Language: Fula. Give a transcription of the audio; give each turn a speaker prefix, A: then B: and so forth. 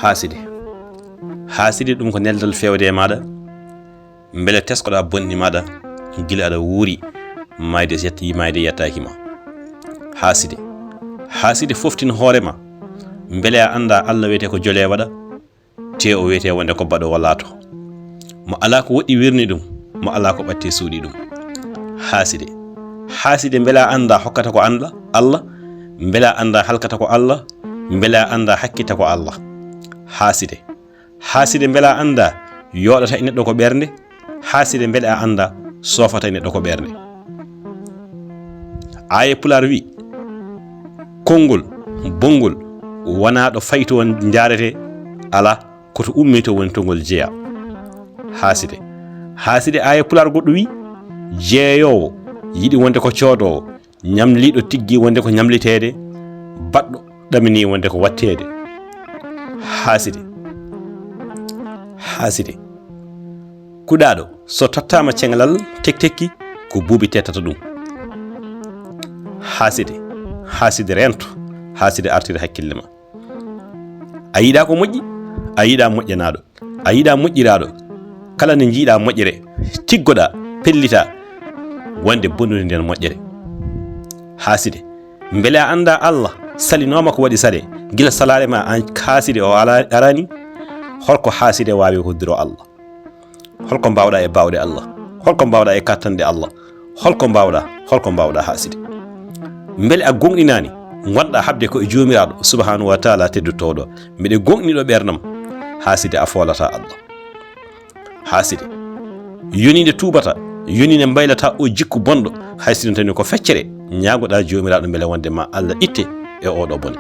A: haaside ɗum ko neldal fewde e maɗa beele teskoɗa bonni maɗa gila aɗa wuuri mayde yetti mayde yettakima. haaside foftina hoorema beele a anda Allah wiyete ko jole waɗa te o wiyete wonde ko baɗo wallato mo ala ko woɗɗi wirni ɗum mo ala ko ɓatti suuɗi ɗum. haaside beele a anda hokkata ko Allah beele a anda halkata ko Allah beele a anda hakkita ko Allah. haaside beele a anda yoɗata e neɗɗo ko ɓernde. haaside beele a anda sofata e neɗɗo ko ɓernde. aye pular wi konngol bongol wona ɗo fayto won jarete ala koto ummi to woni to ngol jeeya. haaside aye pular goɗɗo wi jeeyowo yiɗi wonde ko coodowo, ñamliɗo tiggi wonde ko ñamlitede, baɗɗo ɗamini wonde ko wattede. haaside kuɗaɗo so tottama cenglal tekki ko buubi tettata ɗum. haaside rento, haaside artire hakkille ma. a yiɗa ko moƴƴi, a yiɗa moƴƴanaɗo, a yiɗa moƴƴiraɗo, kala nde jiiɗa moƴƴere tiggoɗa pellita wonde bonnude nden moƴƴere. haaside beele a anda Allah salinoma ko waɗi sale gila salare ma an haaside o arani, holko haaside wawi hoddiro Allah, holko mbawɗa e bawɗe Allah, holko mbawɗa e kattande Allah, holko mbawɗa haaside. beele a gonɗinani gonɗa habde ko e jomiraɗo subhanahu wa taala teddutoɗo mbiɗe gonɗiniɗo ɓernam, haaside a folata Allah. haaside yonide tubata, yonide mbaylata o jikku bonɗo, haysino tani ko feccere ñagoɗa jomiraɗo beele wonde ma Allah itte e oɗo bone.